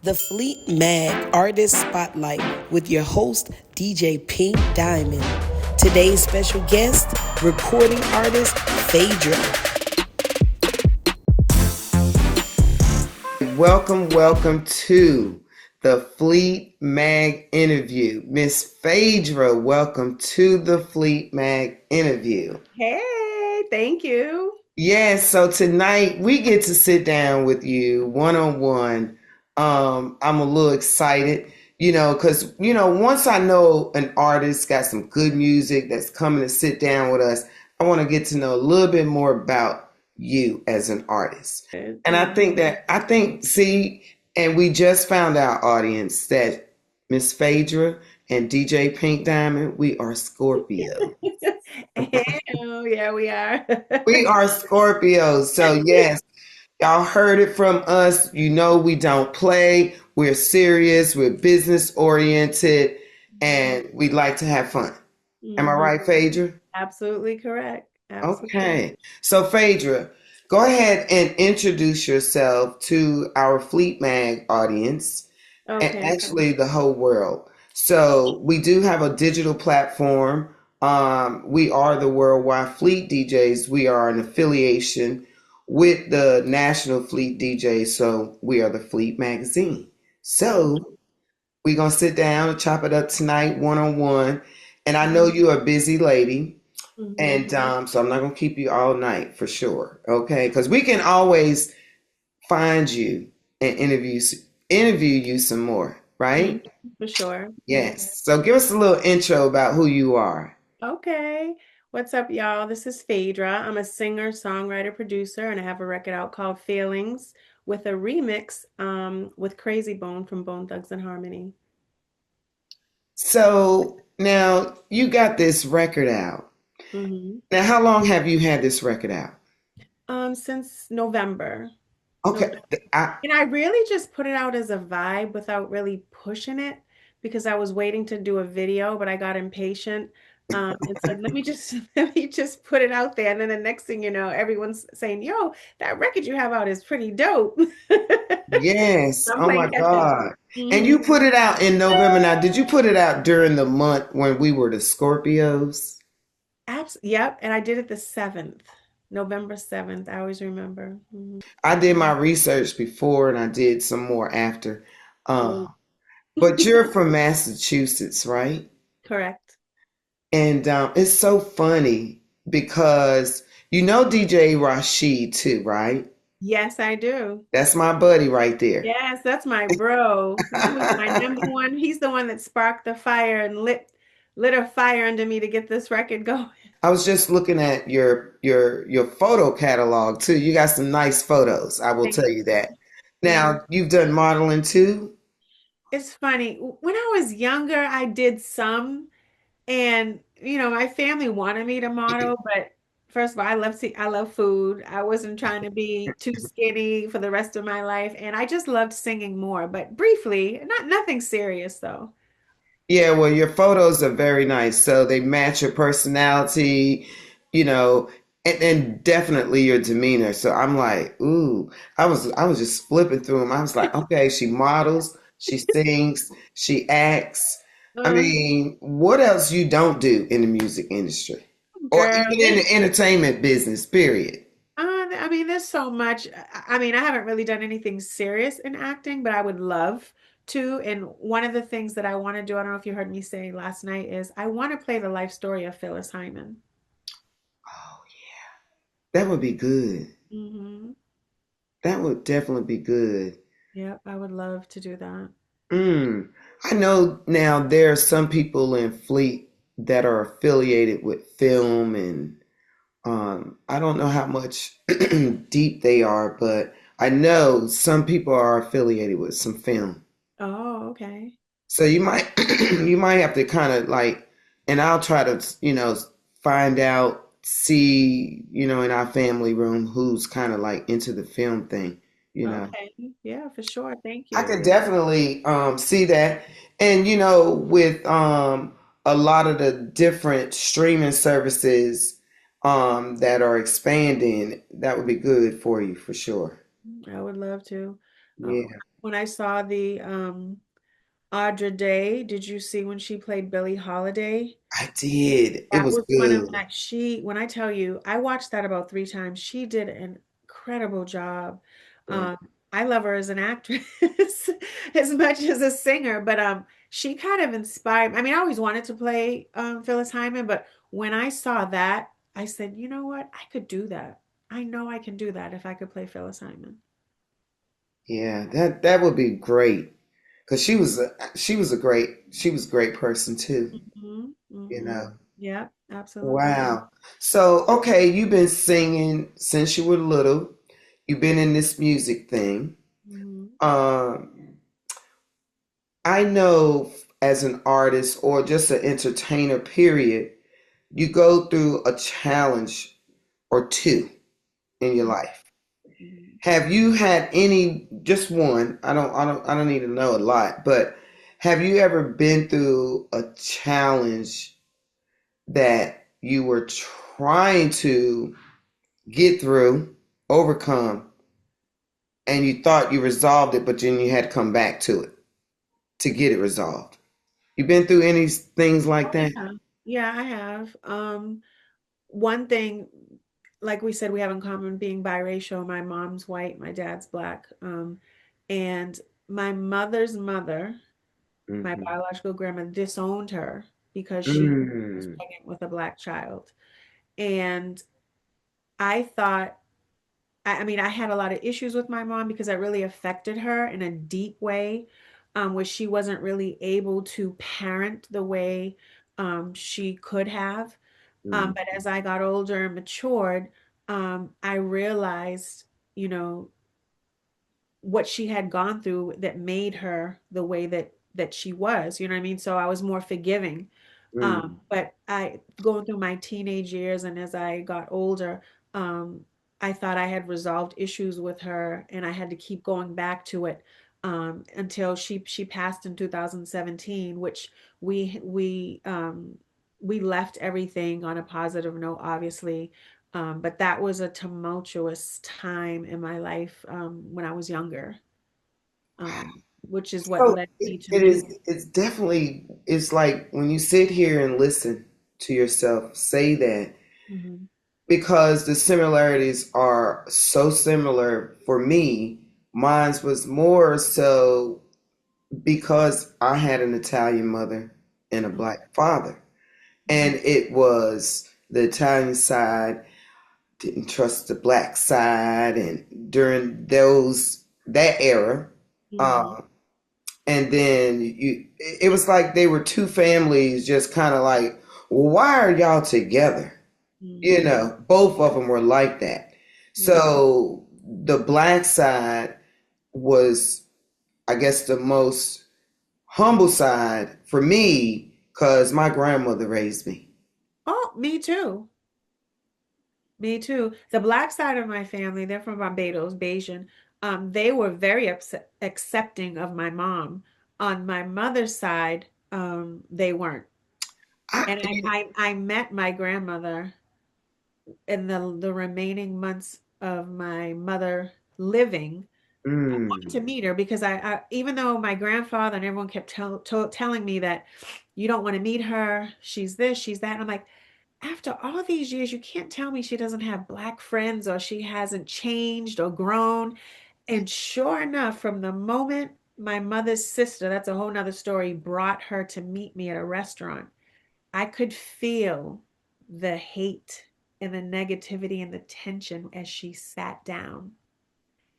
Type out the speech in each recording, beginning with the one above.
The Fleet Mag Artist Spotlight with your host, DJ Pynk Dyamond. Today's special guest, recording artist Phaedra. Welcome to the Fleet Mag interview. Miss Phaedra, welcome to the Fleet Mag interview. Hey, thank you. Yes, so tonight we get to sit down with you one-on-one. I'm a little excited, because, once I know an artist got some good music that's coming to sit down with us, I want to get to know a little bit more about you as an artist. And and we just found our audience that Miss Phaedra and DJ Pynk Dyamond, we are Scorpio. Oh, yeah, we are. We are Scorpios. So yes, y'all heard it from us. We don't play. We're serious. We're business oriented, and we like to have fun. Am I right, Phaedra? Absolutely correct. Absolutely. Okay. So Phaedra, go ahead and introduce yourself to our Fleet Mag audience and actually the whole world. So we do have a digital platform. We are the Worldwide Fleet DJs. We are an affiliation with the National Fleet DJs. So we are the Fleet Magazine. So we're going to sit down and chop it up tonight one-on-one. And I know you're a busy lady. And so I'm not going to keep you all night for sure. Okay. Because we can always find you and interview you some more. Right? For sure. Yes. So give us a little intro about who you are. Okay. What's up, y'all? This is Phaedra. I'm a singer, songwriter, producer, and I have a record out called Feelings with a remix with Krayzie Bone from Bone Thugs-n-Harmony. So now you got this record out. Now, how long have you had this record out? Since November. Okay. And I really just put it out as a vibe without really pushing it because I was waiting to do a video, but I got impatient and said, let me just put it out there. And then the next thing you know, everyone's saying, yo, that record you have out is pretty dope. Yes. Oh my God. And you put it out in November. Now, did you put it out during the month when we were the Scorpios? Yep. And I did it the 7th. November 7th. I always remember. I did my research before and I did some more after. But you're from Massachusetts, right? Correct. And it's so funny because you know DJ Rashid too, right? Yes, I do. That's my buddy right there. Yes, that's my bro. He was my number one. He's the one that sparked the fire and lit a fire under me to get this record going. I was just looking at your photo catalog too. You got some nice photos, I will tell you that. Now, you've done modeling too? It's funny. When I was younger, I did some, and my family wanted me to model, but first of all, I love food. I wasn't trying to be too skinny for the rest of my life, and I just loved singing more, but briefly, nothing serious though. Yeah, well, your photos are very nice. So they match your personality, and definitely your demeanor. So I'm like, ooh, I was just flipping through them. I was like, okay, she models, she sings, she acts. I mean, what else you don't do in the music industry? Or even in the entertainment business, period? I mean, there's so much. I mean, I haven't really done anything serious in acting, but I would love to. And one of the things that I want to do, I don't know if you heard me say last night, is I want to play the life story of Phyllis Hyman. Oh, yeah. That would be good. That would definitely be good. Yep, I would love to do that. I know now there are some people in Fleet that are affiliated with film and I don't know how much deep they are, but I know some people are affiliated with some film. Oh, okay. So you might have to kind of like, and I'll try to, find out, see, in our family room who's kind of like into the film thing, Okay. Yeah, for sure. Thank you. I could definitely see that. And, with a lot of the different streaming services that are expanding, that would be good for you for sure. I would love to. Yeah, When I saw the Audra Day, did you see when she played Billie Holiday? I did. It That was was one of good. my, when I tell you, I watched that about 3 times. She did an incredible job. Yeah. Um, I love her as an actress as much as a singer, but she kind of inspired. I mean, I always wanted to play Phyllis Hyman, but when I saw that, I said, you know what? I could do that. I know I can do that if I could play Phyllis Hyman. Yeah, that would be great. Because she was a great person too, Hmm. you Hmm. know. Yeah, absolutely. Wow. So, okay, you've been singing since you were little. You've been in this music thing. Hmm. Um, I know as an artist or just an entertainer, period, you go through a challenge or two in your life. Hmm. Have you had any, just one? I don't need to know a lot, but have you ever been through a challenge that you were trying to get through, overcome, and you thought you resolved it, but then you had to come back to it to get it resolved? You been through any things like Oh, that? yeah. Yeah, I have. One thing, like we said, we have in common being biracial. My mom's white, my dad's black. And my mother's mother, my Hmm. biological grandma, disowned her because she was Mm. pregnant with a black child. And I thought, I mean, I had a lot of issues with my mom because it really affected her in a deep way, where she wasn't really able to parent the way she could have. Mm. But as I got older and matured, I realized, you know, what she had gone through that made her the way that she was. You know what I mean? So I was more forgiving. Mm. But I going through my teenage years and as I got older, I thought I had resolved issues with her, and I had to keep going back to it until she passed in 2017, which we we um, we left everything on a positive note, obviously. But that was a tumultuous time in my life when I was younger, which is what So led me to it me. is, it's definitely, it's like when you sit here and listen to yourself say that, Mhm. because the similarities are so similar for me. Mine was more so because I had an Italian mother and a black father. Mhm. And it was the Italian side didn't trust the black side, and during that era, Mhm. um, and then it was like they were two families just kind of like, well, why are y'all together? You Mhm. know, both of them were like that. Yeah. So the black side was, I guess, the most humble side for me because my grandmother raised me. Oh, me too. Me too. The black side of my family, they're from Barbados, Bajan. They were very accepting of my mom. On my mother's side, they weren't. I, And I met my grandmother in the remaining months of my mother living. I wanted mm, to meet her because even though my grandfather and everyone kept telling me that you don't want to meet her, she's this, she's that. And I'm like, after all these years, you can't tell me she doesn't have black friends or she hasn't changed or grown. And sure enough, from the moment my mother's sister, that's a whole nother story, brought her to meet me at a restaurant, I could feel the hate and the negativity and the tension as she sat down.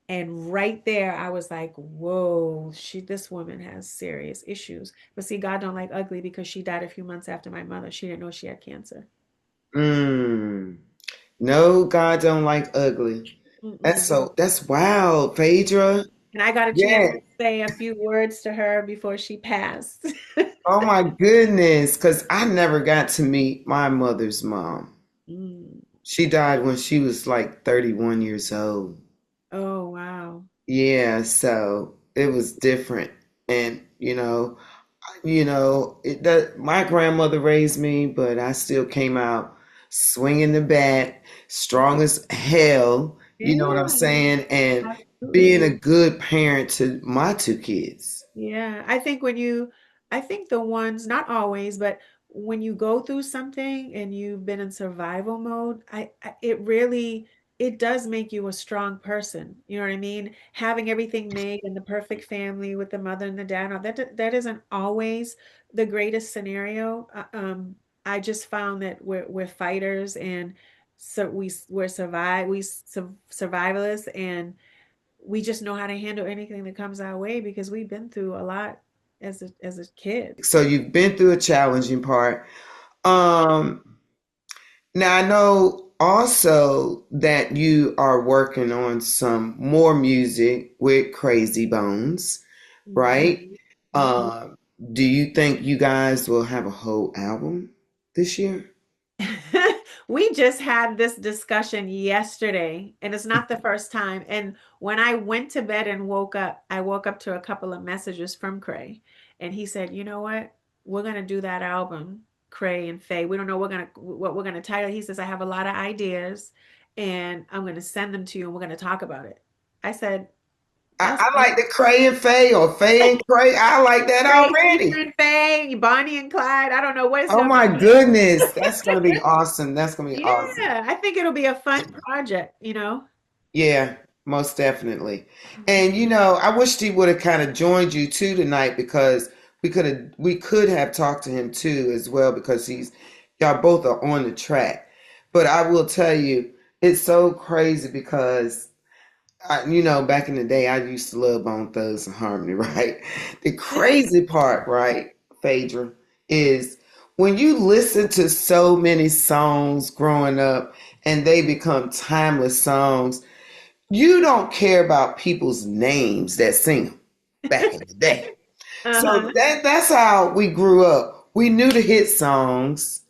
And right there, I was like, whoa, this woman has serious issues. But see, God don't like ugly because she died a few months after my mother. She didn't know she had cancer. mm. No, God don't like ugly. Mm-mm. That's wild, Phaedra. And I got a chance Yeah. to say a few words to her before she passed. Oh my goodness. Because I never got to meet my mother's mom. Mm. She died when she was like 31 years old. Oh, wow. Yeah, so it was different. And my grandmother raised me, but I still came out swinging the bat, strong as hell. You know what I'm Yeah, saying? And being a good parent to my two kids. Yeah, I think I think the ones, not always, but when you go through something and you've been in survival mode, it really, it does make you a strong person. You know what I mean? Having everything made and the perfect family with the mother and the dad, and all that isn't always the greatest scenario. I just found that we're fighters, and so we're survivalists, and we just know how to handle anything that comes our way because we've been through a lot as a kid. So you've been through a challenging part. Um, Now I know also that you are working on some more music with Krayzie Bones, right? Mhm. Mhm. Um, do you think you guys will have a whole album this year? We just had this discussion yesterday, and it's not the first time. And when I went to bed and woke up, I woke up to a couple of messages from Cray, and he said, "You know what? We're gonna do that album, Cray and Faye. We don't know what we're gonna title." He says, "I have a lot of ideas, and I'm gonna send them to you, and we're gonna talk about it." I said, "That's I like the Cray and Faye or Faye and Cray. I like that Cray already. featuring Faye, Bonnie and Clyde. I don't know what it's Oh gonna my be." goodness, that's gonna be awesome. That's gonna be awesome. Yeah, I think it'll be a fun project, you know? Yeah, most definitely. And Mhm. I wished he would have kind of joined you too tonight because we could have talked to him too as well because he's y'all both are on the track. But I will tell you, it's so crazy because back in the day, I used to love Bone Thugs and Harmony, right? The crazy part, right, Phaedra, is when you listen to so many songs growing up and they become timeless songs, you don't care about people's names that sing them back in the day. So Uh-huh. that's how we grew up. We knew the hit songs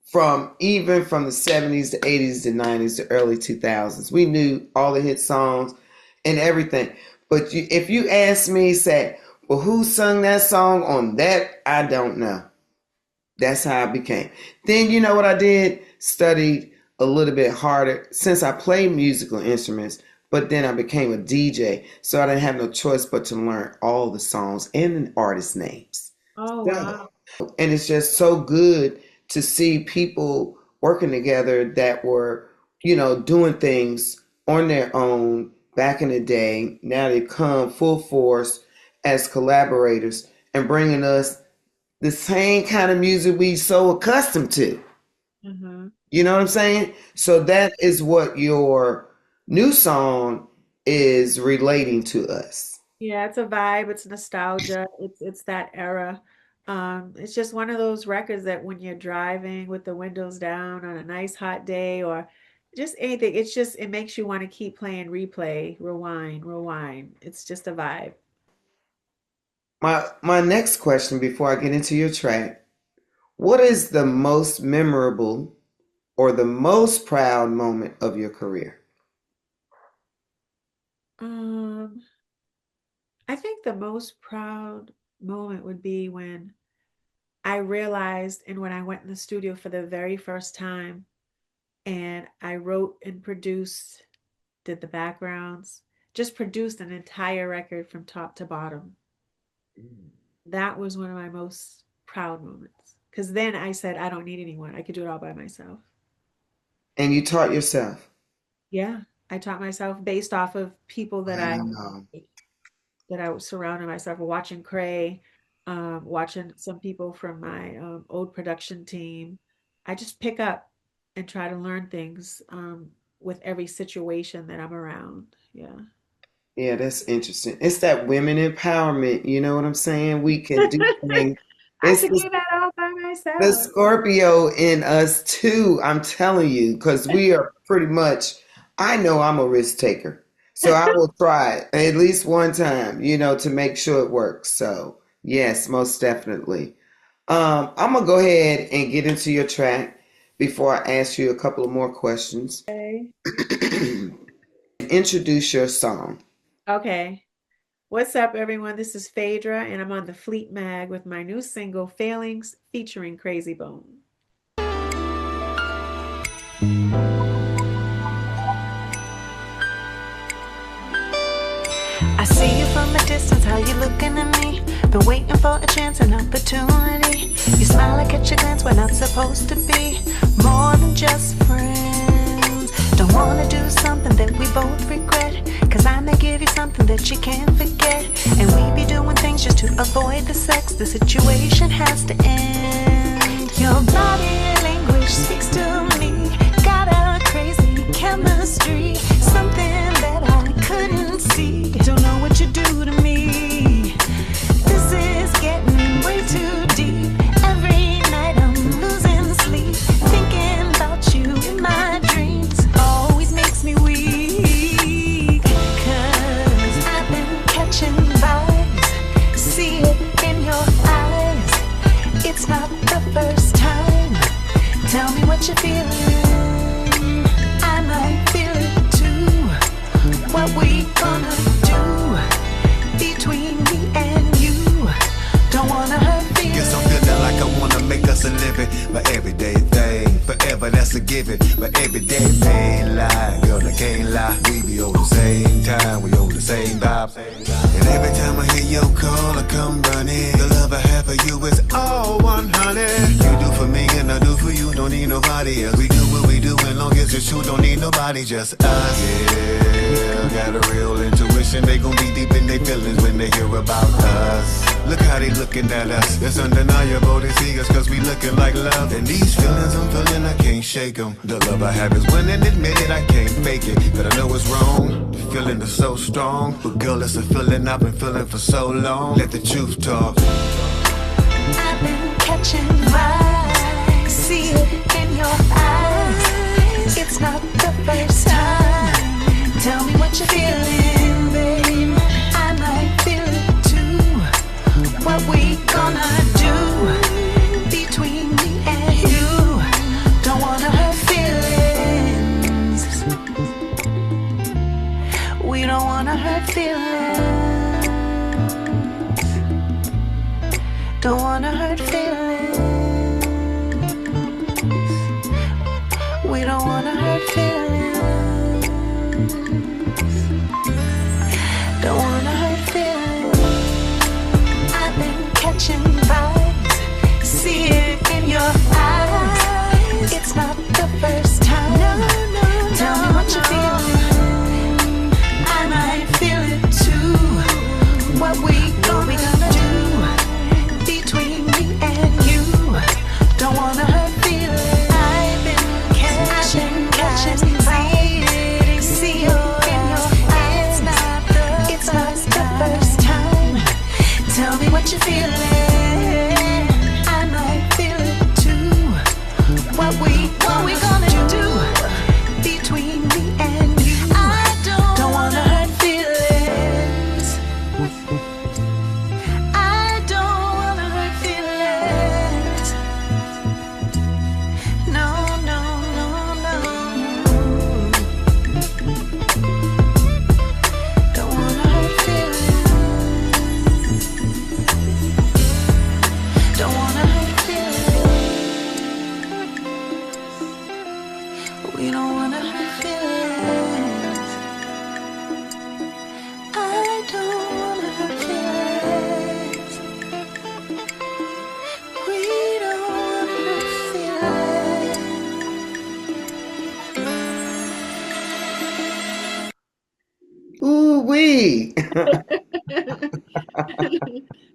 from even from the 70s to 80s to 90s to early 2000s. We knew all the hit songs and everything. But if you ask me, say, well, who sung that song on that? I don't know. That's how I became. Then you know what I did? Studied a little bit harder since I play musical instruments, but then I became a DJ. So I didn't have no choice but to learn all the songs and the artist names. Oh, So, wow. and it's just so good to see people working together that were, doing things on their own back in the day. Now they come full force as collaborators and bringing us the same kind of music we so accustomed to. Uh-huh. You know what I'm saying? So that is what your new song is relating to us. Yeah, it's a vibe, it's nostalgia, it's that era. It's just one of those records that when you're driving with the windows down on a nice hot day or just anything, it makes you want to keep playing replay, rewind, rewind. It's just a vibe. My next question before I get into your track, what is the most memorable or the most proud moment of your career? Um, I think the most proud moment would be when I realized and when I went in the studio for the very first time and I wrote and produced, did the backgrounds, just produced an entire record from top to bottom. That was one of my most proud moments. Because then I said, I don't need anyone. I could do it all by myself. And you taught yourself. Yeah. I taught myself based off of people Wow. that I was surrounding myself with, watching Cray, watching some people from my old production team. I just pick up and try to learn things with every situation that I'm around. Yeah. Yeah, that's interesting. It's that women empowerment. You know what I'm saying? We can do things. I It's could do that all by the myself. Scorpio in us too. I'm telling you, because we are pretty much. I know I'm a risk taker, so I will try it at least one time. To make sure it works. So yes, most definitely. I'm gonna go ahead and get into your track before I ask you a couple of more questions. Okay. Introduce your song. Okay. What's up, everyone? This is Phaedra, and I'm on the Fleet Mag with my new single, Failings, featuring Krayzie Bone. see you from a distance, how you looking at me. Been waiting for a chance, an opportunity. You smile, I catch a glance, we're not supposed to be more than just friends. Don't wanna do something that we both regret, cause I may give you something that you can't forget. And we be doing things just to avoid the sex. The situation has to end. Your body language speaks to me. Got a crazy chemistry, something that I couldn't see. Don't know what you do to me. This is getting way too deep. Every night I'm losing sleep, thinking about you in my dreams. Always makes me weak, cause I've been catching vibes. See it in your eyes. It's not the first time. Tell me what you're feeling. I might feel it too. What we gonna do between me and you? Don't wanna hurt feelings. Guess I'm feeling like I wanna make us a living, but everyday thing, forever that's a given. But everyday pain lie, girl I can't lie. We be on the same time, we on the same vibe. And every time I hear your call, I come running. The love I have for you is all 100. You do for me and I do for you, don't need nobody else. We do what we do, as long as it's true, don't need nobody, just us. Yeah, got a real intuition, they gon' be deep in their feelings when they hear about us. Look how they looking at us, it's undeniable they see us cause we looking like love. And these feelings I'm feeling, I can't shake them. The love I have is winning, admit it, I can't fake it. But I know it's wrong, the feeling is so strong. But girl, it's a feeling I've been feeling for so long. Let the truth talk. I've been catching vibes. See it in your eyes. It's not the first time. Tell me what you're feeling, babe. I might feel it too. What we gonna do between me and you? Don't wanna hurt feelings. We don't wanna hurt feelings. Don't wanna hurt feelings. We don't wanna hurt feelings. Don't wanna hurt feelings. I've been catching vibes. See it in your eyes. It's not the first time. Tell me what you're feeling. I might feel it too. What we gonna do between me and you? Don't wanna hurt feelings. I've been catching vibes. See it in your eyes. It's not the first time. Tell me what you're feeling. I might feel it too. What we gonna do between me and you? I don't wanna hurt feelings. I don't wanna hurt feelings. No, no, no, no. Don't wanna hurt feelings. Don't wanna hurt feelings. We don't wanna hurt feelings. I don't wanna hurt feelings. We don't wanna hurt feelings. Ooh wee.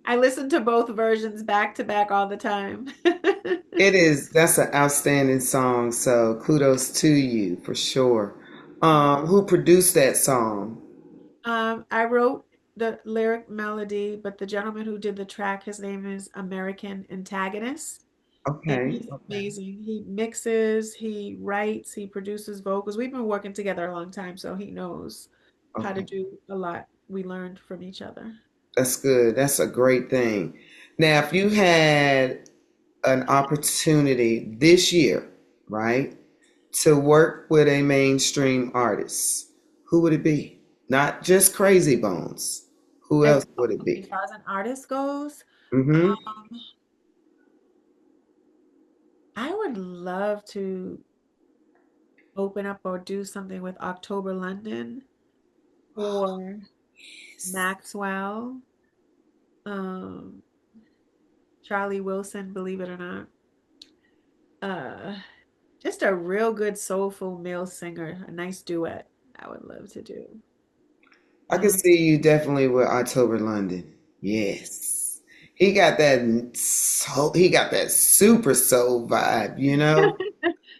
I listen to both versions back to back all the time. It is. That's an outstanding song. So kudos to you for sure. Who produced that song? I wrote the lyric melody, but the gentleman who did the track, his name is American Antagonist, and Okay. he's Okay. amazing. He mixes, he writes, he produces vocals. We've been working together a long time, so he knows how to Okay. do a lot. We learned from each other. That's good. That's a great thing. Now, if you had an opportunity this year, right, to work with a mainstream artist, who would it be? Not just Krayzie Bones. Who As else would it as be? far as an artist goes, Mm-hmm. um, I would love to open up or do something with October London or Maxwell, Charlie Wilson, believe it or not. Just a real good soulful male singer, a nice duet I would love to do. I can see you definitely with October London. Yes. He got that super soul vibe, you know?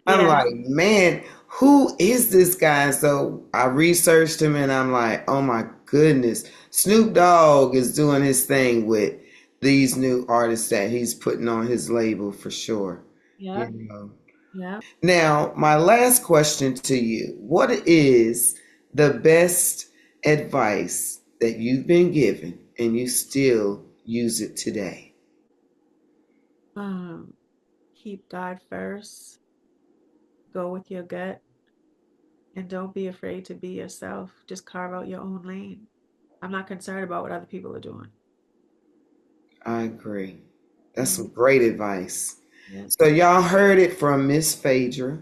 I'm Yeah. like, man, who is this guy? So I researched him and I'm like, oh my goodness. Snoop Dogg is doing his thing with these new artists that he's putting on his label for sure. Yeah. You know. Yeah. Now, my last question to you, what is the best advice that you've been given and you still use it today? Keep God first. Go with your gut. And don't be afraid to be yourself. Just carve out your own lane. I'm not concerned about what other people are doing. I agree. That's some great advice. Yeah. So y'all heard it from Miss Phaedra.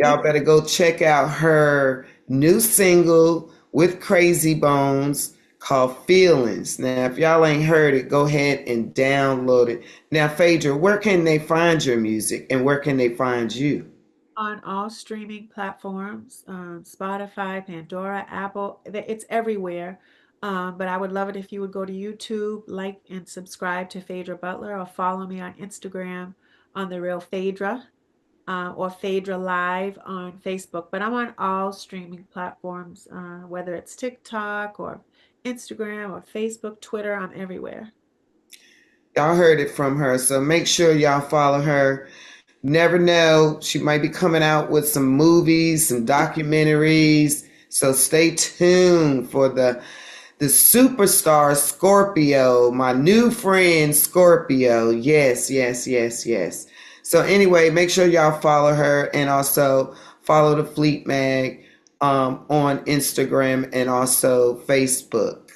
Y'all better go check out her new single with Krayzie Bones called Feelings. Now, if y'all ain't heard it, go ahead and download it. Now, Phaedra, where can they find your music and where can they find you? On all streaming platforms, Spotify, Pandora, Apple, it's everywhere. But I would love it if you would go to YouTube, like and subscribe to Phaedra Butler, or follow me on Instagram on The Real Phaedra, or Phaedra Live on Facebook. But I'm on all streaming platforms, whether it's TikTok or Instagram or Facebook, Twitter, I'm everywhere. Y'all heard it from her, so make sure y'all follow her. Never know, she might be coming out with some movies, some documentaries. So stay tuned for the superstar Scorpio, my new friend Scorpio. Yes, yes, yes, yes. So anyway, make sure y'all follow her and also follow the Fleet Mag on Instagram and also Facebook.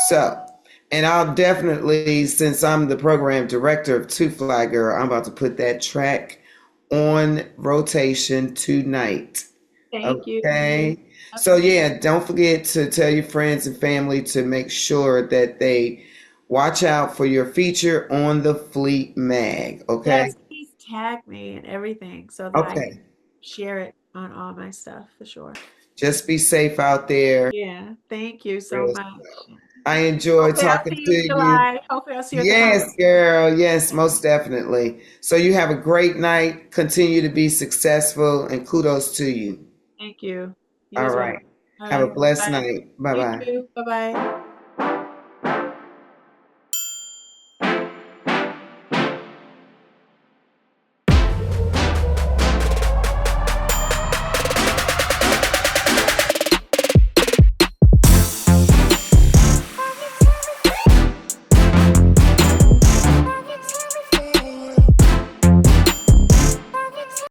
So, and I'll definitely, since I'm the program director of Two Fly Girl, I'm about to put that track on rotation tonight. Thank you. Okay. So yeah, don't forget to tell your friends and family to make sure that they watch out for your feature on the Fleet Mag. Okay. Yes, please tag me and everything so that I Okay. can share it on all my stuff for sure. Just be safe out there. Yeah, thank you so much. I enjoy Hopefully I'll talking see to you in you. July. Hopefully I'll see you at the Yes, concert. girl. Yes, most definitely. So you have a great night. Continue to be successful and kudos to you. Thank you. You All as well. right. All Have a right. blessed Bye. night. Bye You bye. too. Bye-bye.